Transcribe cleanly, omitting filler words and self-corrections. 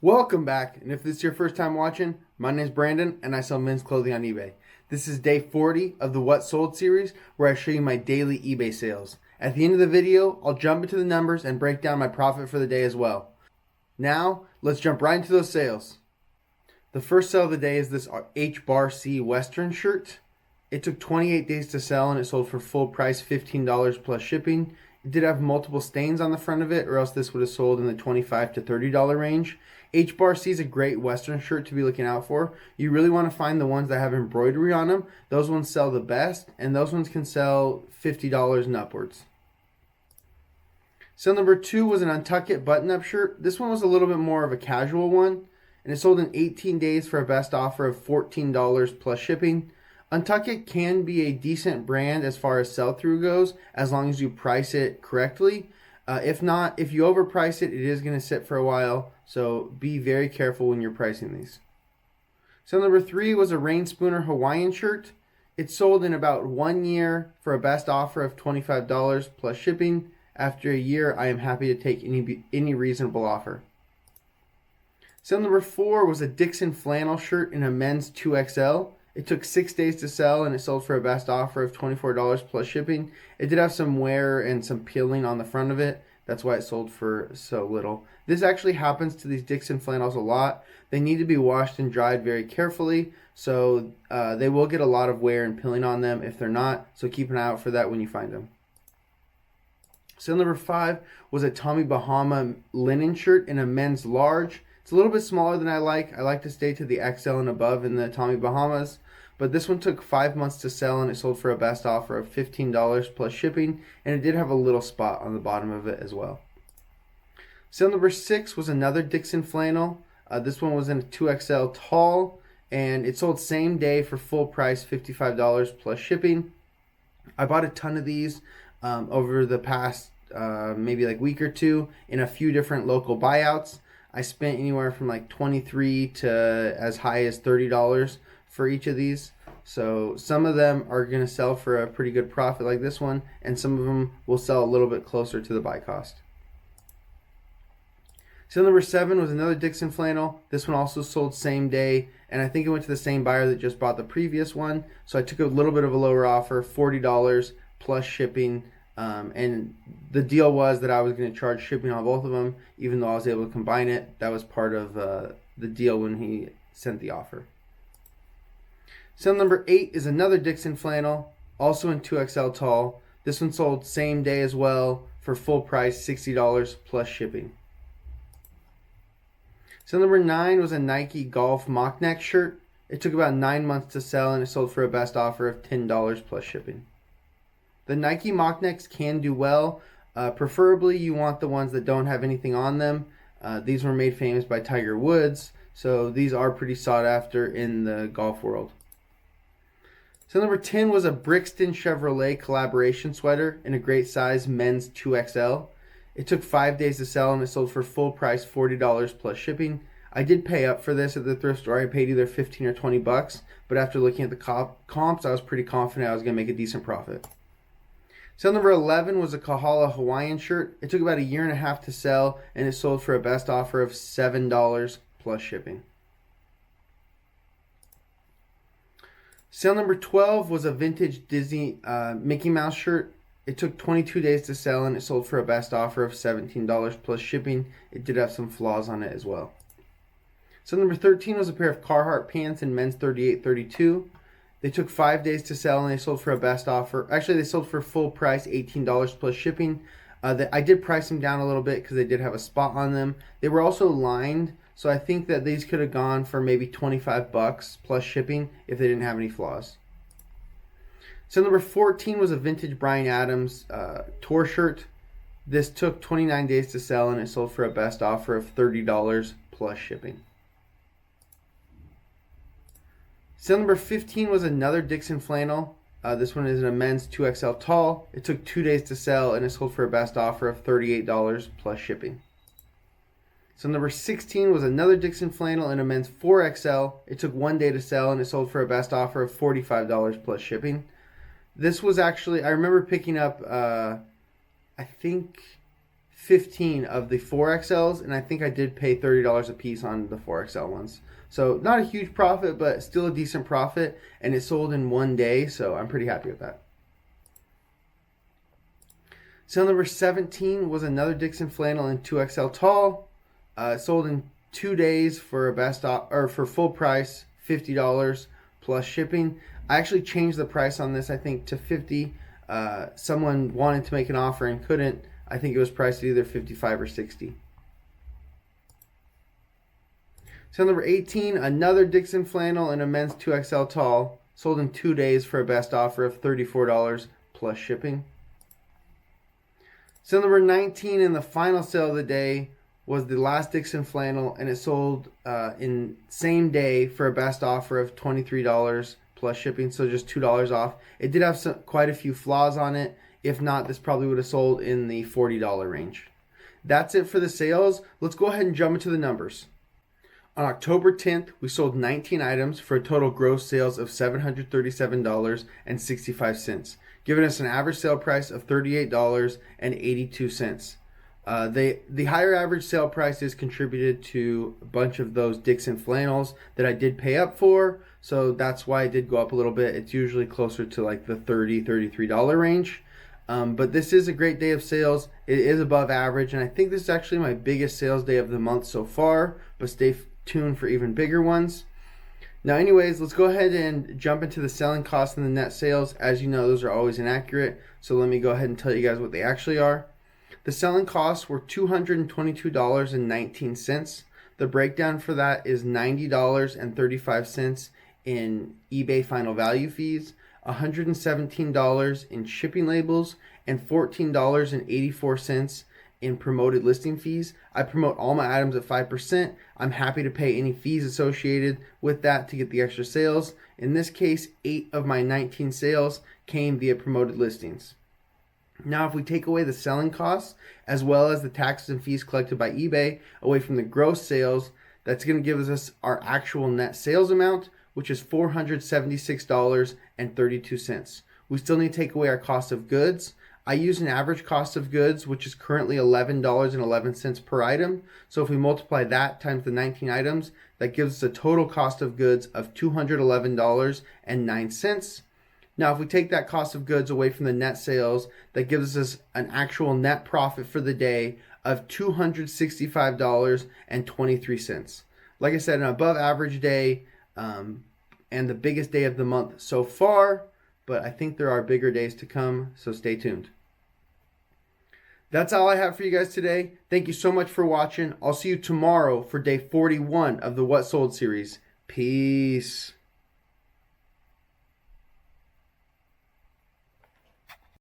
Welcome back, and if this is your first time watching, my name is Brandon, and I sell men's clothing on eBay. This is day 40 of the What Sold series, where I show you my daily eBay sales. At the end of the video, I'll jump into the numbers and break down my profit for the day as well. Now, let's jump right into those sales. The first sale of the day is this H-Bar-C Western shirt. It took 28 days to sell, and it sold for full price $15 plus shipping. It did have multiple stains on the front of it, or else this would have sold in the $25 to $30 range. H-Bar-C is a great Western shirt to be looking out for. You really want to find the ones that have embroidery on them. Those ones sell the best, and those ones can sell $50 and upwards. Sale number 2 was an Untuck It button-up shirt. This one was a little bit more of a casual one, and it sold in 18 days for a best offer of $14 plus shipping. Untuck It can be a decent brand as far as sell-through goes, as long as you price it correctly. If not, if you overprice it, it is going to sit for a while, so be very careful when you're pricing these. Sale number 3 was a Rain Spooner Hawaiian shirt. It sold in about 1 year for a best offer of $25 plus shipping. After a year, I am happy to take any reasonable offer. Sale number 4 was a Dixon flannel shirt in a men's 2XL. It took 6 days to sell, and it sold for a best offer of $24 plus shipping. It did have some wear and some peeling on the front of it. That's why it sold for so little. This actually happens to these Dixon flannels a lot. They need to be washed and dried very carefully, so they will get a lot of wear and peeling on them if they're not, so keep an eye out for that when you find them. Sale number 5 was a Tommy Bahama linen shirt in a men's large. It's a little bit smaller than I like. I like to stay to the XL and above in the Tommy Bahamas. But this one took 5 months to sell, and it sold for a best offer of $15 plus shipping. And it did have a little spot on the bottom of it as well. Sale number 6 was another Dixon flannel. This one was in a 2XL tall, and it sold same day for full price $55 plus shipping. I bought a ton of these over the past maybe like week or two in a few different local buyouts. I spent anywhere from like $23 to as high as $30 for each of these. So some of them are going to sell for a pretty good profit like this one, and some of them will sell a little bit closer to the buy cost. Sale number 7 was another Dixon flannel. This one also sold same day, and I think it went to the same buyer that just bought the previous one. So I took a little bit of a lower offer, $40 plus shipping. And the deal was that I was going to charge shipping on both of them, even though I was able to combine it. That was part of the deal when he sent the offer. Sale number 8 is another Dixon flannel, also in 2XL tall. This one sold same day as well for full price, $60 plus shipping. Sale number 9 was a Nike Golf mock neck shirt. It took about 9 months to sell, and it sold for a best offer of $10 plus shipping. The Nike mock necks can do well. Preferably you want the ones that don't have anything on them. These were made famous by Tiger Woods, so these are pretty sought after in the golf world. So number 10 was a Brixton Chevrolet collaboration sweater in a great size men's 2XL. It took 5 days to sell, and it sold for full price $40 plus shipping. I did pay up for this at the thrift store. I paid either $15 or $20, but after looking at the comps, I was pretty confident I was going to make a decent profit. Sale number 11 was a Kahala Hawaiian shirt. It took about 1.5 years to sell, and it sold for a best offer of $7 plus shipping. Sale number 12 was a vintage Disney Mickey Mouse shirt. It took 22 days to sell, and it sold for a best offer of $17 plus shipping. It did have some flaws on it as well. Sale number 13 was a pair of Carhartt pants in men's 38-32. They took 5 days to sell, and they sold for a best offer. Actually, they sold for full price, $18 plus shipping. I did price them down a little bit because they did have a spot on them. They were also lined, so I think that these could have gone for maybe $25 plus shipping if they didn't have any flaws. So number 14 was a vintage Bryan Adams tour shirt. This took 29 days to sell, and it sold for a best offer of $30 plus shipping. Sale number 15 was another Dixon flannel. This one is in a men's 2XL tall. It took 2 days to sell, and it sold for a best offer of $38 plus shipping. So number 16 was another Dixon flannel in a men's 4XL. It took 1 day to sell, and it sold for a best offer of $45 plus shipping. This was actually, I remember picking up, I think 15 of the 4XLs, and I think I did pay $30 a piece on the 4XL ones. So not a huge profit, but still a decent profit, and it sold in one day, so I'm pretty happy with that. Sale number 17 was another Dixon flannel in 2XL tall. Sold in 2 days for for full price, $50 plus shipping. I actually changed the price on this, I think, to $50. Someone wanted to make an offer and couldn't. I think it was priced at either $55 or $60. Sale number 18, another Dixon flannel in a men's 2XL tall. Sold in 2 days for a best offer of $34 plus shipping. Sale number 19 and the final sale of the day was the last Dixon flannel, and it sold in same day for a best offer of $23 plus shipping, so just $2 off. It did have quite a few flaws on it. If not, this probably would have sold in the $40 range. That's it for the sales. Let's go ahead and jump into the numbers. On October 10th, we sold 19 items for a total gross sales of $737.65, giving us an average sale price of $38.82. The higher average sale prices contributed to a bunch of those Dixon flannels that I did pay up for, so that's why it did go up a little bit. It's usually closer to like the $33 range. But this is a great day of sales. It is above average, and I think this is actually my biggest sales day of the month so far, but stay tuned for even bigger ones. Now anyways, let's go ahead and jump into the selling costs and the net sales. As you know, those are always inaccurate, so let me go ahead and tell you guys what they actually are. The selling costs were $222.19. The breakdown for that is $90.35 in eBay final value fees, $117 in shipping labels, and $14.84 in promoted listing fees. I promote all my items at 5%. I'm happy to pay any fees associated with that to get the extra sales. In this case, 8 of my 19 sales came via promoted listings. Now, if we take away the selling costs, as well as the taxes and fees collected by eBay, away from the gross sales, that's going to give us our actual net sales amount, which is $476.32. We still need to take away our cost of goods. I use an average cost of goods, which is currently $11.11 per item. So if we multiply that times the 19 items, that gives us a total cost of goods of $211.09. Now, if we take that cost of goods away from the net sales, that gives us an actual net profit for the day of $265.23. Like I said, an above average day and the biggest day of the month so far, but I think there are bigger days to come, so stay tuned. That's all I have for you guys today. Thank you so much for watching. I'll see you tomorrow for day 41 of the What Sold series. Peace.